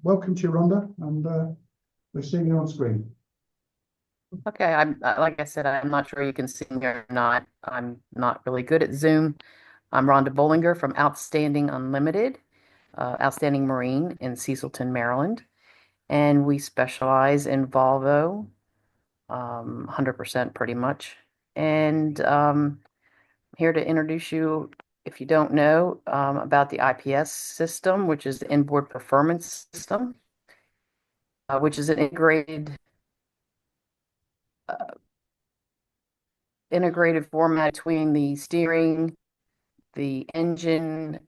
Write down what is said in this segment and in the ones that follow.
welcome to you, Rhonda, and we're seeing you on screen. Okay, I'm like I said, I'm not sure you can see me or not. I'm not really good at Zoom. I'm Rhonda Bolinger from Outstanding Unlimited, Outstanding Marine in Cecilton, Maryland, and we specialize in Volvo, 100% pretty much. And here to introduce you, if you don't know, about the IPS system, which is the Inboard Performance System, which is an uh, integrated format between the steering, the engine,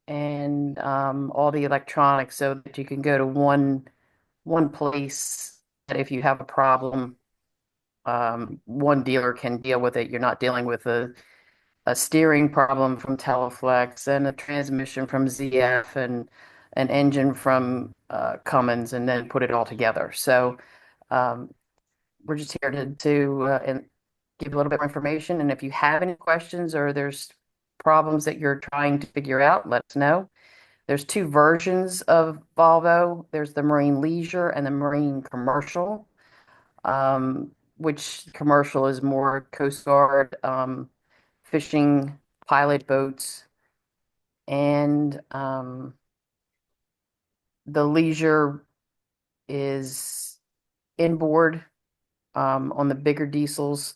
and all the electronics, so that you can go to one place. That if you have a problem, one dealer can deal with it. You're not dealing with a steering problem from Teleflex and a transmission from ZF and an engine from Cummins, and then put it all together. So um, we're just here to and give a little bit more information. And if you have any questions or there's problems that you're trying to figure out, let us know. There's two versions of Volvo. There's the Marine Leisure and the Marine Commercial, which commercial is more Coast Guard, fishing, pilot boats, and the Leisure is inboard on the bigger diesels.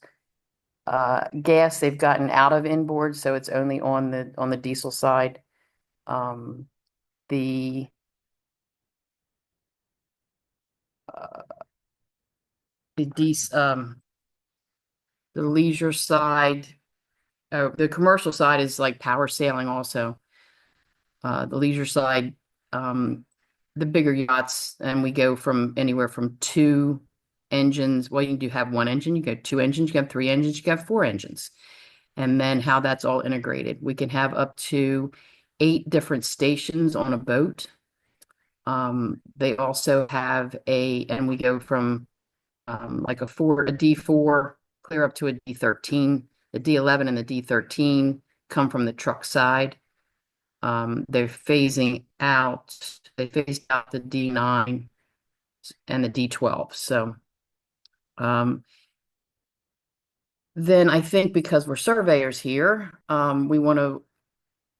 Gas they've gotten out of inboard, so it's only on the diesel side. Um, the uh, the dis the leisure side, the commercial side is like power sailing also. The leisure side, um, the bigger yachts, and we go from anywhere from two engines. Well, you do have one engine, you get two engines, you have three engines, you have four engines. And then how that's all integrated. We can have up to 8 different stations on a boat. They also have and we go from like a D4 clear up to a D13. The D11 and the D13 come from the truck side. They're they phased out the D9 and the D12. So um, then I think because we're surveyors here, we want to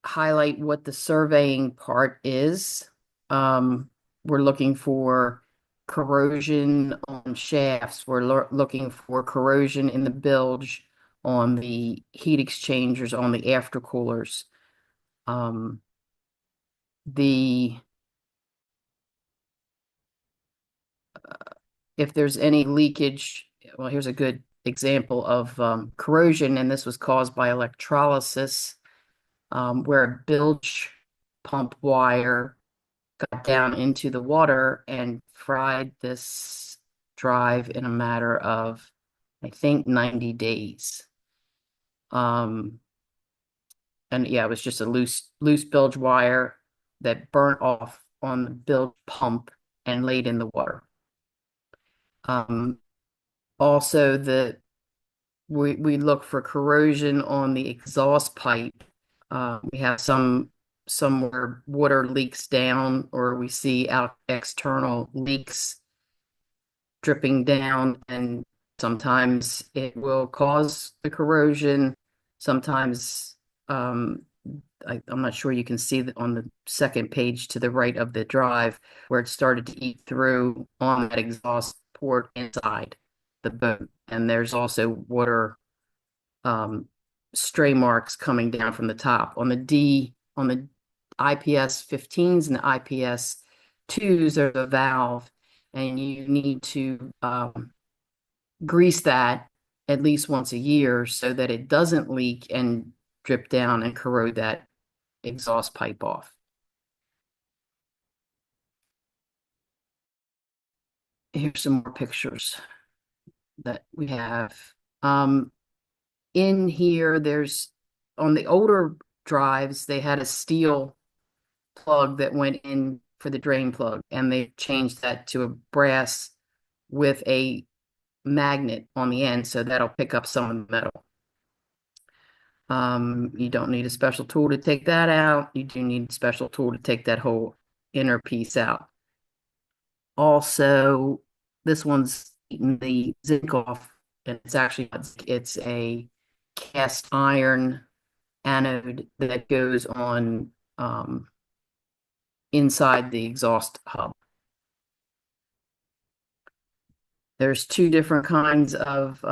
highlight what the surveying part is. Um, we're looking for corrosion on shafts. We're looking for corrosion in the bilge on the heat exchangers on the aftercoolers. Um, the If there's any leakage, well, here's a good example of corrosion, and this was caused by electrolysis, where a bilge pump wire got down into the water and fried this drive in a matter of, I think, 90 days. Um, and yeah, it was just a loose bilge wire that burnt off on the bilge pump and laid in the water. Um, Also, we look for corrosion on the exhaust pipe. We have somewhere water leaks down, or we see out external leaks dripping down, and sometimes it will cause the corrosion. Sometimes I'm not sure you can see that on the second page to the right of the drive where it started to eat through on that exhaust port inside the boat. And there's also water um, stray marks coming down from the top. On the IPS 15s and the IPS 2s, there's a valve, and you need to grease that at least once a year so that it doesn't leak and drip down and corrode that exhaust pipe off. Here's some more pictures that we have. Um, in here, there's on the older drives, they had a steel plug that went in for the drain plug, and they changed that to a brass with a magnet on the end, so that'll pick up some of the metal. You don't need a special tool to take that out. You do need a special tool to take that whole inner piece out. Also, this one's eating the zinc off, and it's actually not zinc, it's a cast iron anode that goes on inside the exhaust hub. There's two different kinds of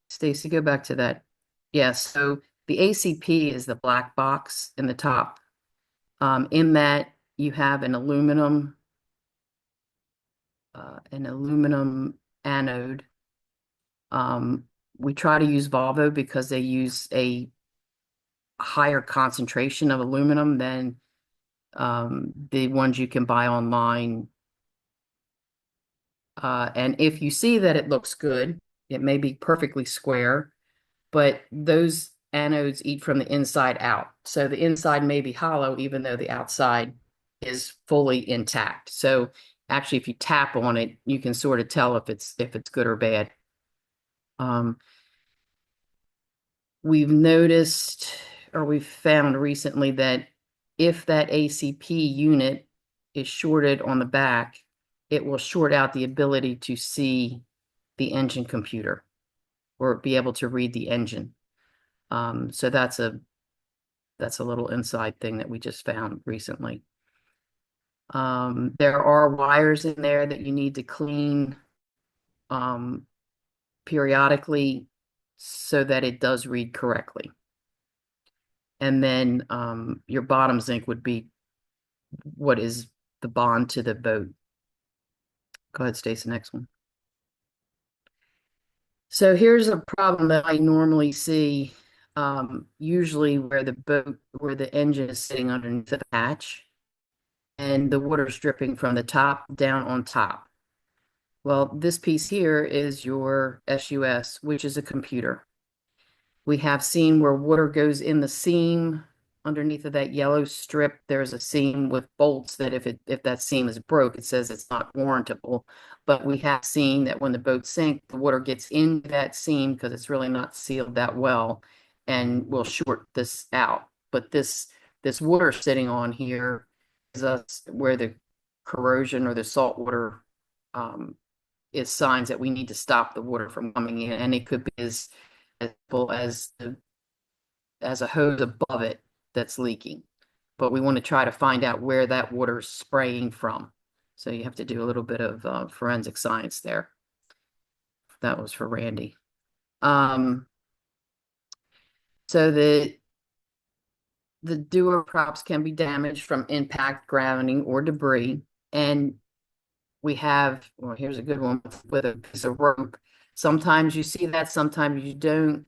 Stacy, go back to that. Yeah, so the ACP is the black box in the top. In that you have an aluminum anode. We try to use Volvo because they use a higher concentration of aluminum than the ones you can buy online. And if you see that it looks good, it may be perfectly square, but those anodes eat from the inside out. So the inside may be hollow, even though the outside is fully intact. So actually, if you tap on it, you can sort of tell if it's good or bad. We've noticed, or we've found recently, that if that ACP unit is shorted on the back, it will short out the ability to see the engine computer or be able to read the engine. So that's a little inside thing that we just found recently. There are wires in there that you need to clean periodically so that it does read correctly. And then your bottom zinc would be what is the bond to the boat. Go ahead, Stacy, next one. So here's a problem that I normally see, usually where the engine is sitting underneath the hatch and the water's dripping from the top down on top. Well, this piece here is your SUS, which is a computer. We have seen where water goes in the seam underneath of that yellow strip. There's a seam with bolts that if that seam is broke, it says it's not warrantable. But we have seen that when the boat sinks, the water gets into that seam because it's really not sealed that well and will short this out. But this water sitting on here is where the corrosion or the salt water is signs that we need to stop the water from coming in. And it could be as simple as a hose above it that's leaking. But we want to try to find out where that water is spraying from. So you have to do a little bit of forensic science there. That was for Randy. So the doer props can be damaged from impact, gravity, or debris. And we have, well, here's a good one with a piece of rope. Sometimes you see that, sometimes you don't.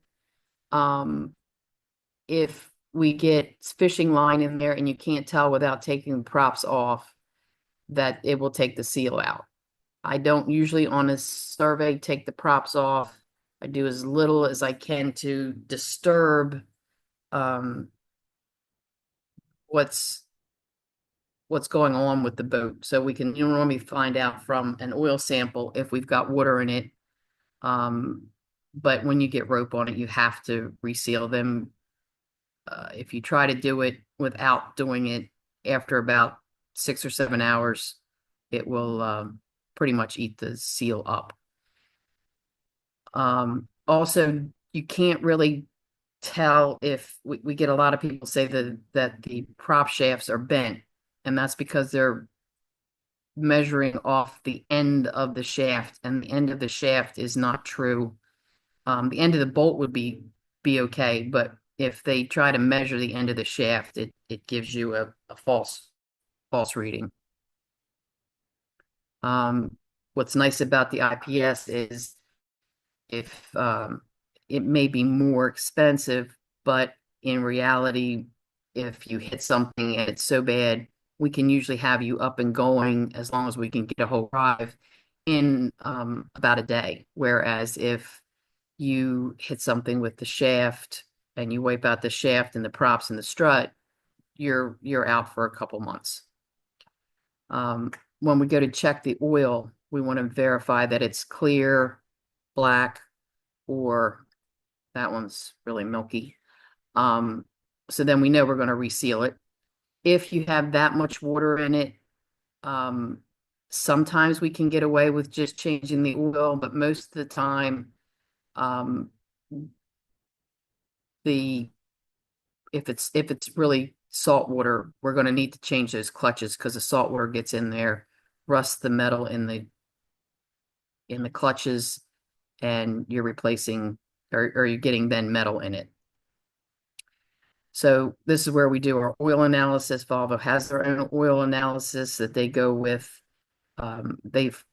If we get fishing line in there and you can't tell without taking the props off, that it will take the seal out. I don't usually on a survey take the props off. I do as little as I can to disturb what's going on with the boat. So we can normally find out from an oil sample if we've got water in it. But when you get rope on it, you have to reseal them. If you try to do it without doing it after about 6 or 7 hours, it will pretty much eat the seal up. Also, you can't really tell if we get a lot of people say that the prop shafts are bent, and that's because they're measuring off the end of the shaft, and the end of the shaft is not true. The end of the bolt would be okay, but if they try to measure the end of the shaft, it gives you a false reading. What's nice about the IPS is if it may be more expensive, but in reality, if you hit something and it's so bad, we can usually have you up and going as long as we can get a whole drive in about a day. Whereas if you hit something with the shaft and you wipe out the shaft and the props and the strut, you're out for a couple months. When we go to check the oil, we want to verify that it's clear, black, or that one's really milky. So then we know we're going to reseal it. If you have that much water in it, Sometimes we can get away with just changing the oil, but most of the time, um, the if it's really salt water, we're going to need to change those clutches because the salt water gets in there, rusts the metal in the clutches, and you're replacing or you're getting then metal in it. So this is where we do our oil analysis. Volvo has their own oil analysis that they go with. They've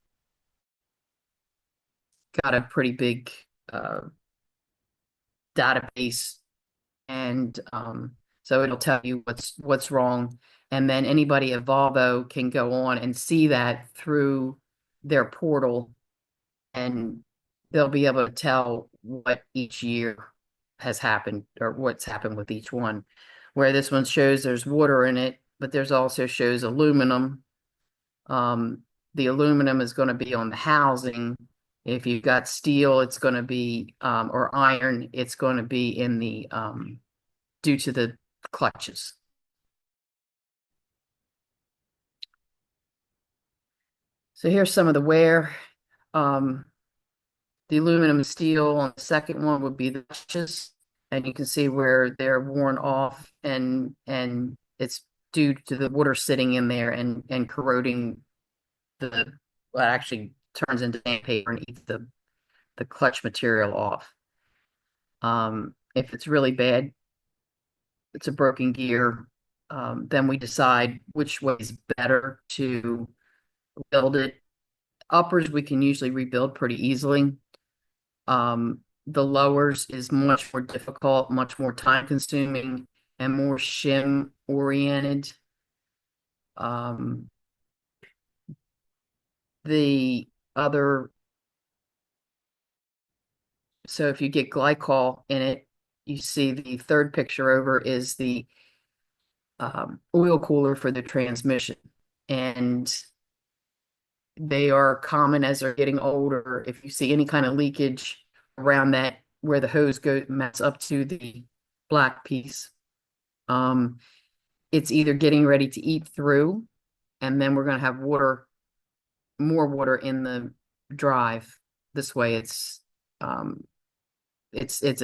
got a pretty big database, and so it'll tell you what's wrong. And then anybody at Volvo can go on and see that through their portal, and they'll be able to tell what each year has happened or what's happened with each one. Where this one shows there's water in it, but there's also shows aluminum. The aluminum is going to be on the housing. If you've got steel, it's going to be, or iron, it's going to be in the, due to the clutches. So here's some of the wear. The aluminum and steel on the second one would be the clutches, and you can see where they're worn off, and it's due to the water sitting in there and corroding what actually turns into sandpaper and eats the clutch material off. If it's really bad, it's a broken gear, then we decide which way is better to build it. Uppers we can usually rebuild pretty easily. The lowers is much more difficult, much more time consuming, and more shim oriented. The other, so if you get glycol in it, you see the third picture over is the oil cooler for the transmission. And they are common as they're getting older. If you see any kind of leakage around that, where the hose goes maps up to the black piece, it's either getting ready to eat through, and then we're going to have water, more water in the drive. This way, it's a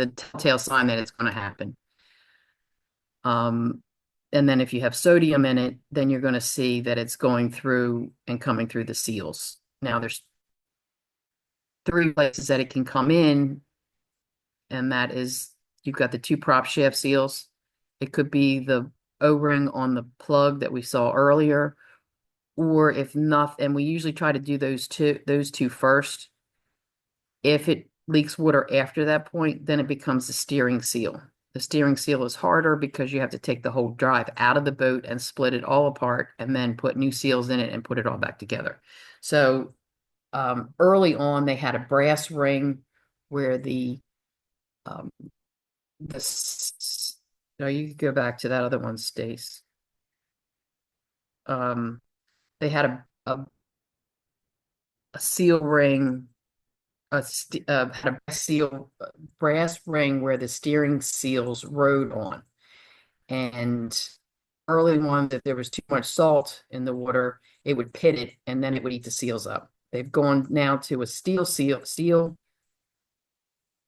telltale sign that it's going to happen. And then if you have sodium in it, then you're going to see that it's going through and coming through the seals. Now there's 3 places that it can come in, and that is, you've got the 2 prop shaft seals. It could be the O-ring on the plug that we saw earlier, or if not, and we usually try to do those two first. If it leaks water after that point, then it becomes the steering seal. The steering seal is harder because you have to take the whole drive out of the boat and split it all apart and then put new seals in it and put it all back together. So early on, they had a brass ring where no, you can go back to that other one, Stace. They had a seal ring, had a brass ring where the steering seals rode on. And early ones, if there was too much salt in the water, it would pit it, and then it would eat the seals up. They've gone now to a steel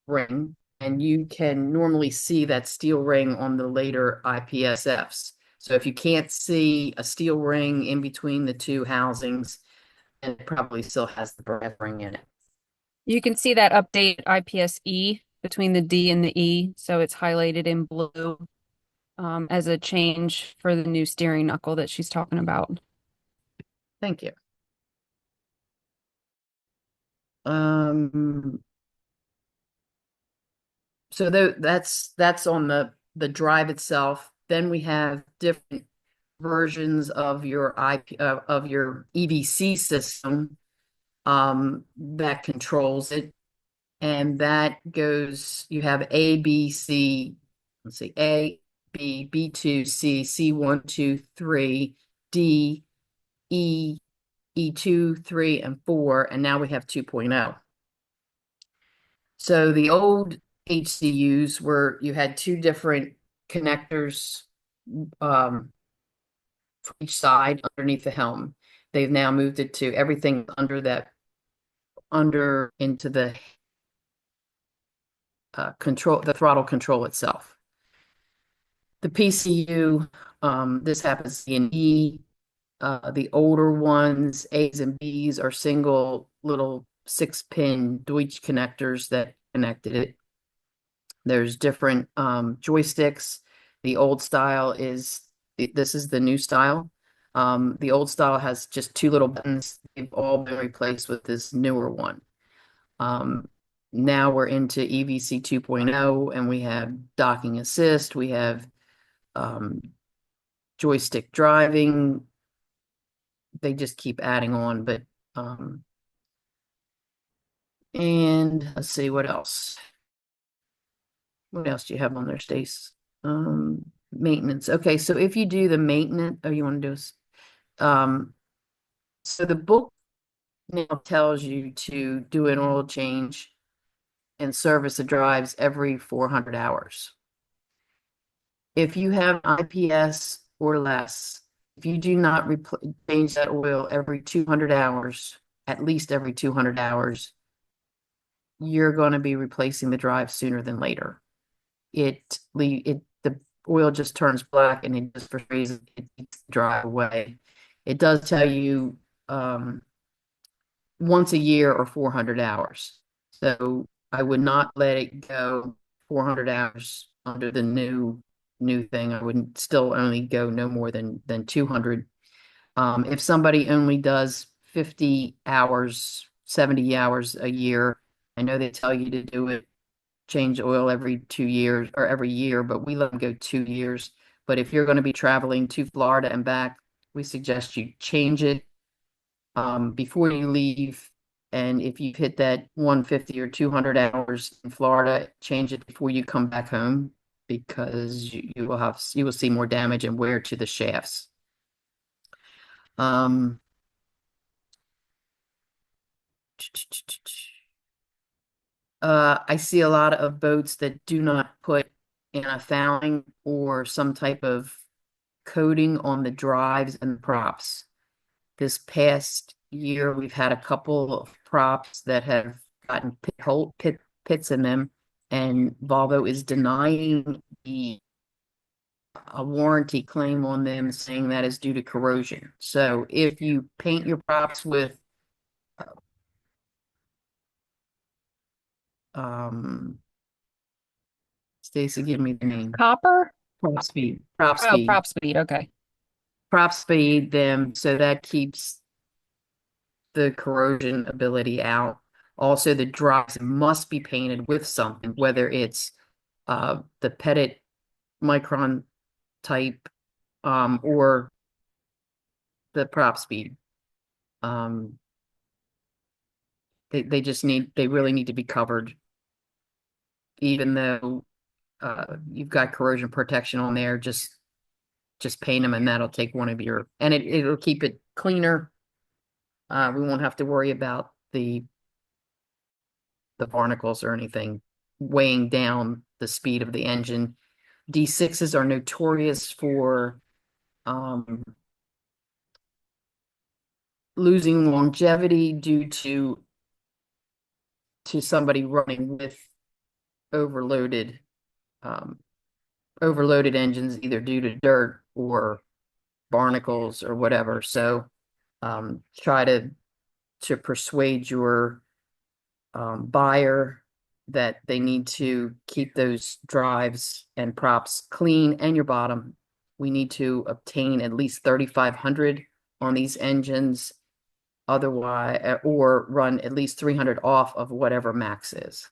ring, and you can normally see that steel ring on the later IPSFs. So if you can't see a steel ring in between the 2 housings, then it probably still has the brass ring in it. You can see that update IPSE between the D and the E, so it's highlighted in blue as a change for the new steering knuckle that she's talking about. Thank you. So that's on the drive itself. Then we have different versions of your EBC system that controls it, and that goes. You have A, B, C. Let's see, A, B, B2, C, C1, 2, 3, D, E, E2, 3, and 4, and now we have 2.0. So the old HCUs were, you had 2 different connectors for each side underneath the helm. They've now moved it to everything under into the control, the throttle control itself. The PCU, this happens to be an E. The older ones, A's and B's, are single little 6-pin Deutsch connectors that connected it. There's different joysticks. The old style this is the new style. The old style has just 2 little buttons. They've all been replaced with this newer one. Now we're into EVC 2.0, and we have docking assist. We have joystick driving. They just keep adding on, but and let's see what else. What else do you have on there, Stace? Maintenance. Okay, so if you do the maintenance, you want to do so the book now tells you to do an oil change and service the drives every 400 hours. If you have IPS or less, if you do not change that oil every 200 hours, at least every 200 hours, you're going to be replacing the drive sooner than later. The oil just turns black, and it just for some reason it takes the drive away. It does tell you once a year or 400 hours. So I would not let it go 400 hours under the new thing. I wouldn't still only go no more than 200. If somebody only does 50 hours, 70 hours a year, I know they tell you to do it, change oil every 2 years or every year, but we let them go 2 years. But if you're going to be traveling to Florida and back, we suggest you change it before you leave. And if you've hit that 150 or 200 hours in Florida, change it before you come back home, because you will see more damage and wear to the shafts. I see a lot of boats that do not put in a fouling or some type of coating on the drives and props. This past year, we've had a couple of props that have gotten pits in them, and Volvo is denying a warranty claim on them, saying that is due to corrosion. So if you paint your props with Stacy, give me the name. Copper? Prop speed. Oh, prop speed. Okay. Prop speed them, so that keeps the corrosion ability out. Also, the drives must be painted with something, whether it's the Petit micron type or the prop speed. They really need to be covered, even though you've got corrosion protection on there. Just paint them, and that'll take one of your, and it'll keep it cleaner. We won't have to worry about the barnacles or anything weighing down the speed of the engine. D6s are notorious for losing longevity due to somebody running with overloaded engines, either due to dirt or barnacles or whatever. So try to persuade your buyer that they need to keep those drives and props clean, and your bottom. We need to obtain at least 3,500 on these engines, otherwise, or run at least 300 off of whatever max is.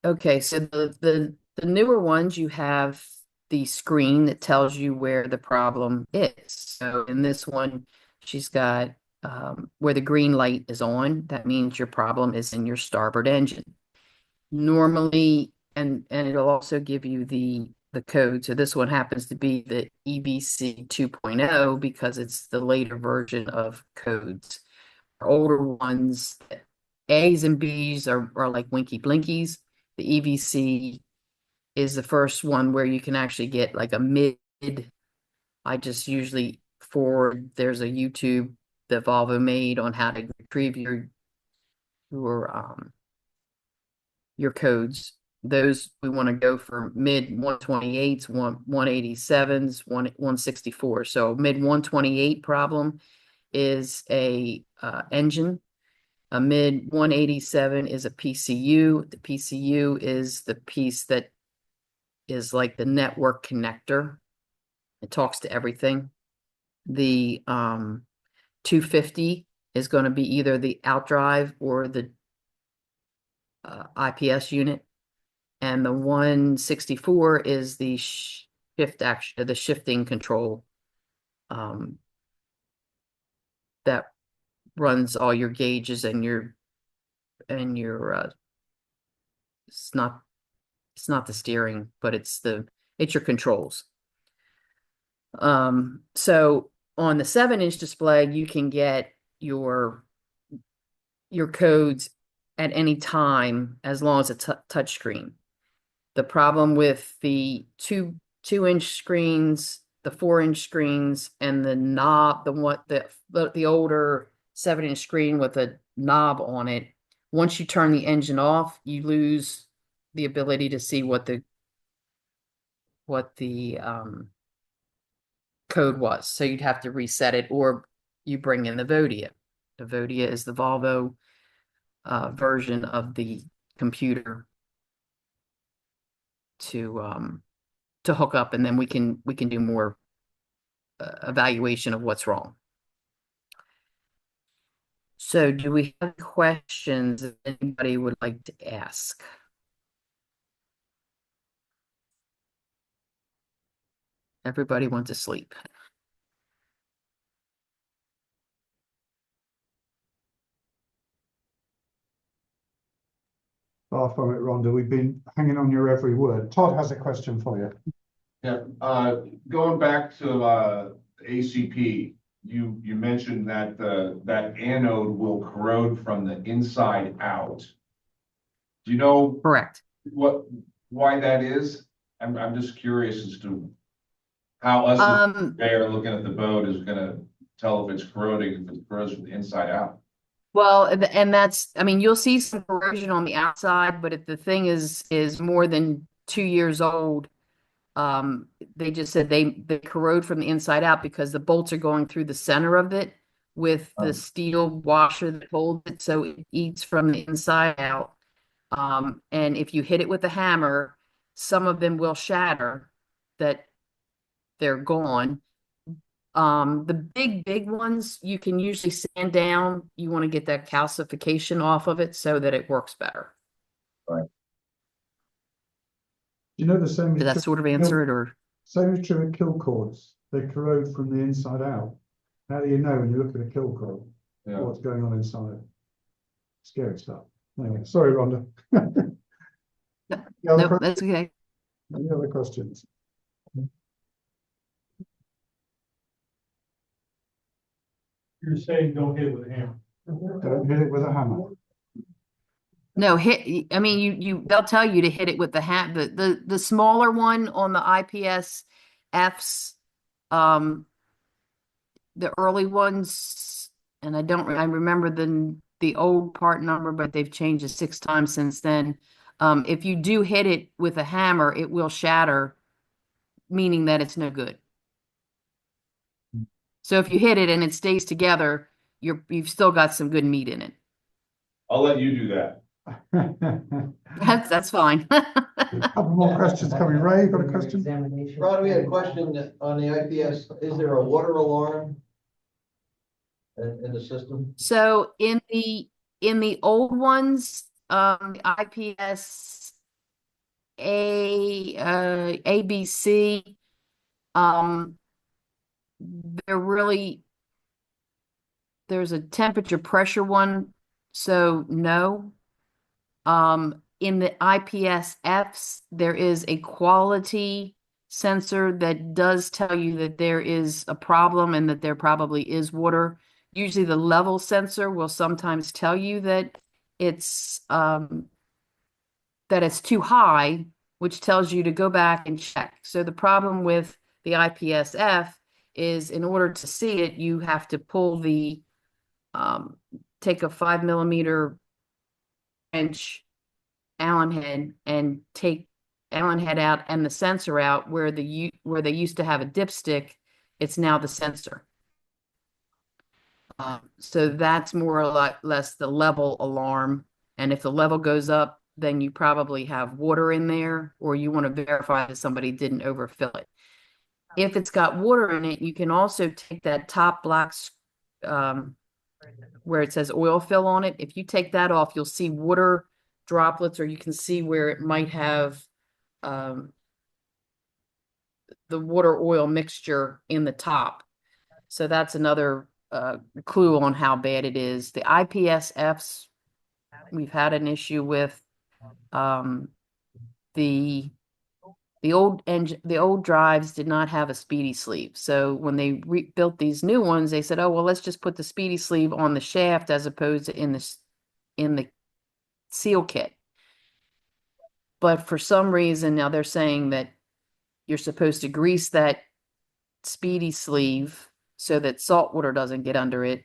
Okay, so the newer ones, you have the screen that tells you where the problem is. So in this one, she's got where the green light is on. That means your problem is in your starboard engine. Normally, and it'll also give you the code. So this one happens to be the EBC 2.0 because it's the later version of codes. Older ones, A's and B's are like Winky Blinkies. The EVC is the first one where you can actually get like a mid. I just usually forward, there's a YouTube that Volvo made on how to retrieve your codes. Those we want to go for mid 128s, 187s, 164. So mid 128 problem is a engine. A mid 187 is a PCU. The PCU is the piece that is like the network connector. It talks to everything. The 250 is going to be either the outdrive or the IPS unit. And the 164 is the shift action, the shifting control that runs all your gauges and your it's not the steering, but it's your controls. So on the 7-inch display, you can get your codes at any time as long as it's touch screen. The problem with the 2-inch screens, the 4-inch screens, and the knob, the older 7-inch screen with a knob on it, once you turn the engine off, you lose the ability to see what the code was. So you'd have to reset it, or you bring in the Vodia. The Vodia is the Volvo version of the computer to hook up, and then we can do more evaluation of what's wrong. So do we have questions that anybody would like to ask? Everybody went to sleep. Far from it, Rhonda. We've been hanging on your every word. Todd has a question for you. Yeah, going back to ACP, you mentioned that that anode will corrode from the inside out. Do you know Correct. why that is? I'm just curious as to how us as there looking at the boat is gonna tell if it's corroding, if it corrodes from the inside out. Well, and that's, I mean, you'll see some corrosion on the outside, but if the thing is more than 2 years old, they just said they corrode from the inside out because the bolts are going through the center of it with the steel washer that holds it, so it eats from the inside out. And if you hit it with a hammer, some of them will shatter, that they're gone. The big ones, you can usually sand down. You want to get that calcification off of it so that it works better. Right. Do you know the same? Did that sort of answer it, or? Same is true with kill cords. They corrode from the inside out. How do you know when you look at a kill cord what's going on inside? Scary stuff. Anyway, sorry, Rhonda. No, that's okay. Any other questions? You're saying don't hit it with a hammer. Don't hit it with a hammer. No, I mean, they'll tell you to hit it with the smaller one on the IPS Fs, the early ones, and I remember the old part number, but they've changed it 6 times since then. If you do hit it with a hammer, it will shatter, meaning that it's no good. So if you hit it and it stays together, you've still got some good meat in it. I'll let you do that. That's fine. A couple more questions coming. Ray, you got a question? Rod, we had a question on the IPS. Is there a water alarm in the system? So in the old ones, the IPS ABC, there's a temperature pressure one, so no. In the IPS Fs, there is a quality sensor that does tell you that there is a problem and that there probably is water. Usually the level sensor will sometimes tell you that it's too high, which tells you to go back and check. So the problem with the IPSF is in order to see it, you have to pull the, take a 5 millimeter wrench Allen head and take Allen head out and the sensor out where where they used to have a dipstick, it's now the sensor. So that's more or less the level alarm. And if the level goes up, then you probably have water in there, or you want to verify that somebody didn't overfill it. If it's got water in it, you can also take that top black, where it says oil fill on it. If you take that off, you'll see water droplets, or you can see where it might have the water oil mixture in the top. So that's another clue on how bad it is. The IPSFs, we've had an issue with. The old drives did not have a speedy sleeve. So when they built these new ones, they said, oh, well, let's just put the speedy sleeve on the shaft as opposed to in the seal kit. But for some reason, now they're saying that you're supposed to grease that speedy sleeve so that salt water doesn't get under it.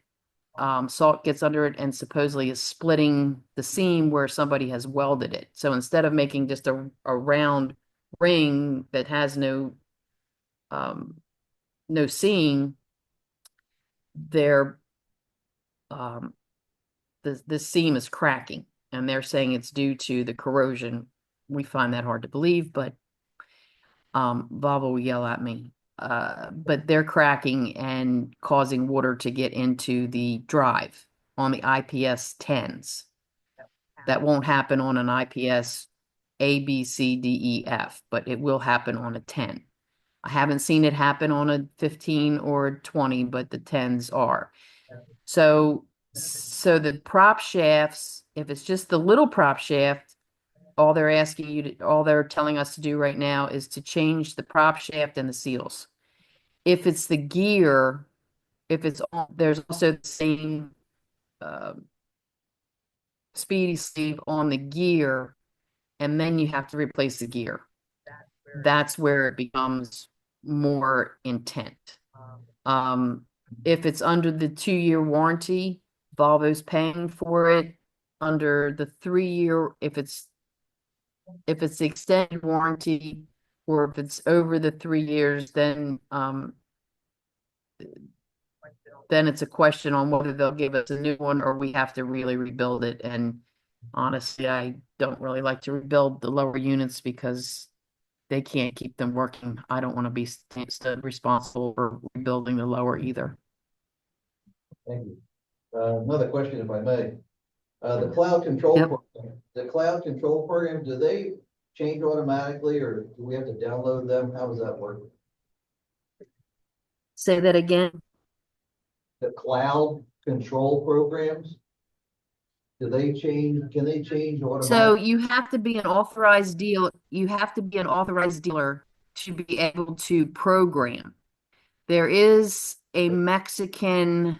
Salt gets under it and supposedly is splitting the seam where somebody has welded it. So instead of making just a round ring that has no seam, they're the seam is cracking, and they're saying it's due to the corrosion. We find that hard to believe, but Volvo will yell at me. But they're cracking and causing water to get into the drive on the IPS 10s. That won't happen on an IPS A, B, C, D, E, F, but it will happen on a 10. I haven't seen it happen on a 15 or a 20, but the 10s are. So the prop shafts, if it's just the little prop shaft, all they're telling us to do right now is to change the prop shaft and the seals. If it's the gear, there's also the same speedy sleeve on the gear, and then you have to replace the gear. That's where it becomes more intent. If it's under the 2-year warranty, Volvo's paying for it. Under the 3-year, if it's the extended warranty, or if it's over the 3 years, then it's a question on whether they'll give us a new one or we have to really rebuild it. And honestly, I don't really like to rebuild the lower units because they can't keep them working. I don't want to be responsible for rebuilding the lower either. Thank you. Another question, if I may. The cloud control Yep. program, do they change automatically, or do we have to download them? How does that work? Say that again. The cloud control programs, can they change automatically? So you have to be an authorized dealer. You have to be an authorized dealer to be able to program. There is a Mexican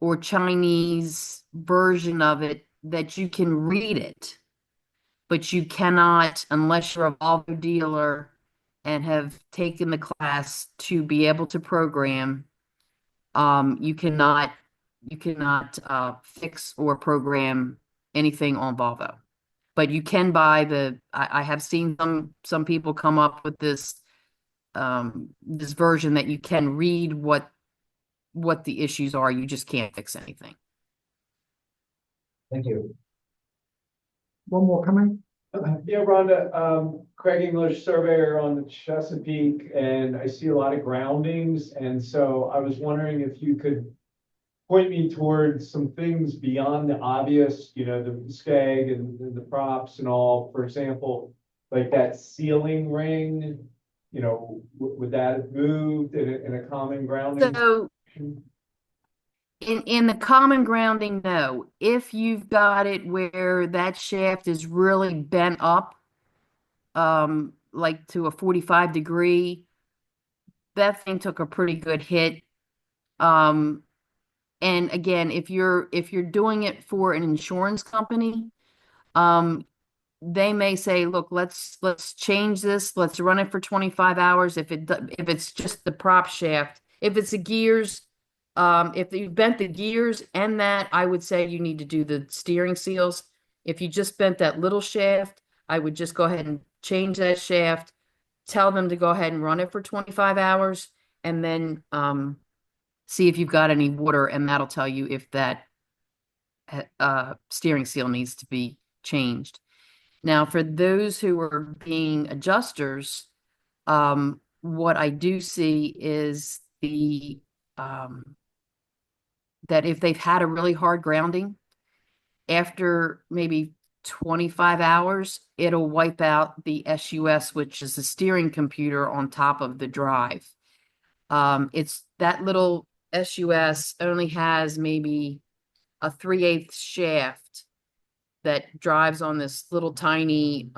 or Chinese version of it that you can read it, but you cannot, unless you're a Volvo dealer and have taken the class to be able to program. You cannot fix or program anything on Volvo, but you can buy I have seen some people come up with this version that you can read what the issues are. You just can't fix anything. Thank you. One more coming. Yeah, Rhonda, Craig English, surveyor on the Chesapeake, and I see a lot of groundings, and so I was wondering if you could point me towards some things beyond the obvious, the skeg and the props and all. For example, like that ceiling ring, would that have moved in a common grounding? So in the common grounding, no. If you've got it where that shaft is really bent up, like to a 45 degree, that thing took a pretty good hit. And again, if you're doing it for an insurance company, they may say, look, let's change this. Let's run it for 25 hours. If it's just the prop shaft, if it's the gears, if you bent the gears and that, I would say you need to do the steering seals. If you just bent that little shaft, I would just go ahead and change that shaft, tell them to go ahead and run it for 25 hours, and then see if you've got any water, and that'll tell you if that steering seal needs to be changed. Now, for those who are being adjusters, what I do see is that if they've had a really hard grounding, after maybe 25 hours, it'll wipe out the SUS, which is the steering computer on top of the drive. It's that little SUS only has maybe a 3/8 shaft that drives on this little tiny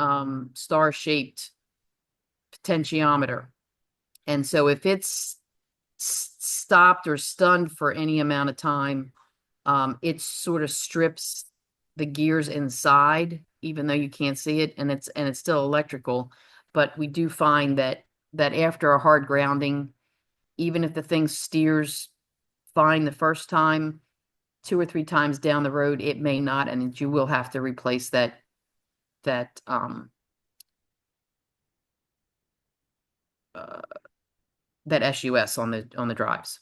star-shaped potentiometer. And so if it's stopped or stunned for any amount of time, it sort of strips the gears inside, even though you can't see it, and it's still electrical. But we do find that after a hard grounding, even if the thing steers fine the first time, 2 or 3 times down the road, it may not, and you will have to replace that SUS on the drives.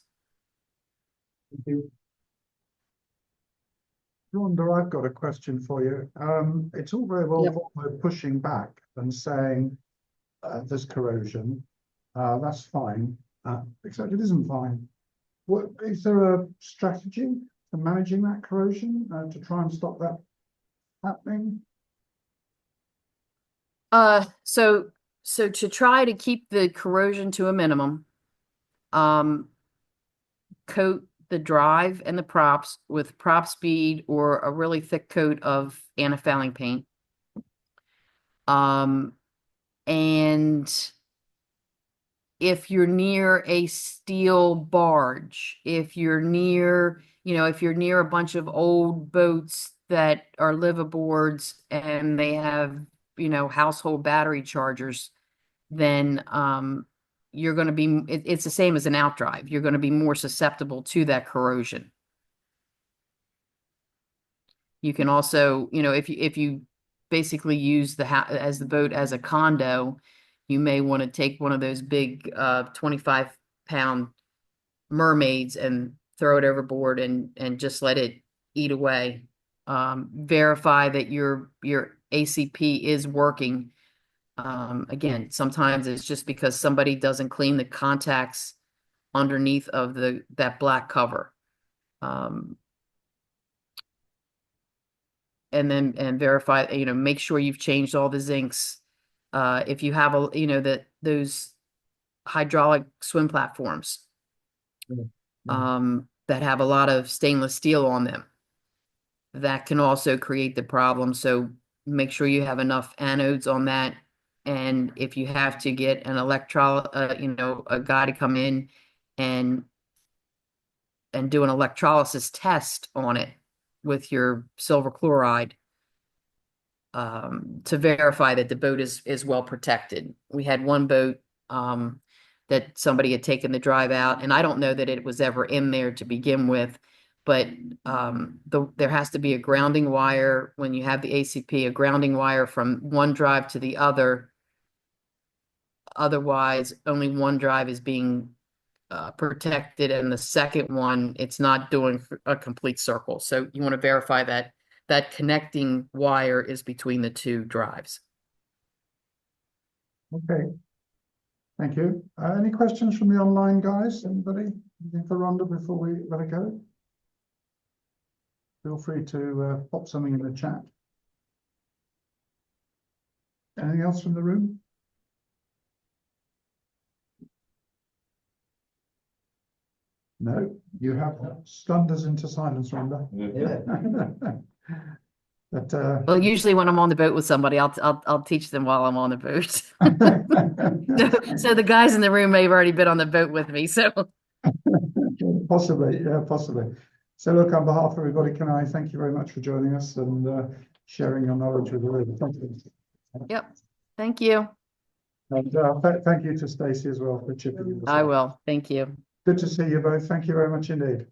Thank you. Rhonda, I've got a question for you. It's all very well Volvo pushing back and saying there's corrosion. That's fine, except it isn't fine. What is there a strategy for managing that corrosion to try and stop that happening? So to try to keep the corrosion to a minimum, coat the drive and the props with prop speed or a really thick coat of antifouling paint. And if you're near a steel barge, if you're near a bunch of old boats that are liveaboards and they have, household battery chargers, then you're going to be, it's the same as an outdrive. You're going to be more susceptible to that corrosion. You can also, if you basically use the boat as a condo, you may want to take one of those big 25-pound mermaids and throw it overboard and just let it eat away. Verify that your ACP is working. Again, sometimes it's just because somebody doesn't clean the contacts underneath of that black cover. And then verify, make sure you've changed all the zincs. If you have those hydraulic swim platforms that have a lot of stainless steel on them, that can also create the problem. So make sure you have enough anodes on that. And if you have to get an a guy to come in and do an electrolysis test on it with your silver chloride, to verify that the boat is well protected. We had one boat that somebody had taken the drive out, and I don't know that it was ever in there to begin with, but there has to be a grounding wire when you have the ACP, a grounding wire from one drive to the other. Otherwise, only one drive is being protected, and the second one, it's not doing a complete circle. So you want to verify that connecting wire is between the two drives. Okay. Thank you. Any questions from the online guys? Anybody? Anything for Rhonda before we let it go? Feel free to pop something in the chat. Anything else from the room? No, you have stunned us into silence, Rhonda. Yeah. But Well, usually when I'm on the boat with somebody, I'll teach them while I'm on the boat. So the guys in the room may have already been on the boat with me. So possibly, yeah, possibly. So look, on behalf of everybody, can I thank you very much for joining us and sharing your knowledge with the room. Thank you. Yep. Thank you. And thank you to Stacey as well for chipping in. I will. Thank you. Good to see you both. Thank you very much indeed.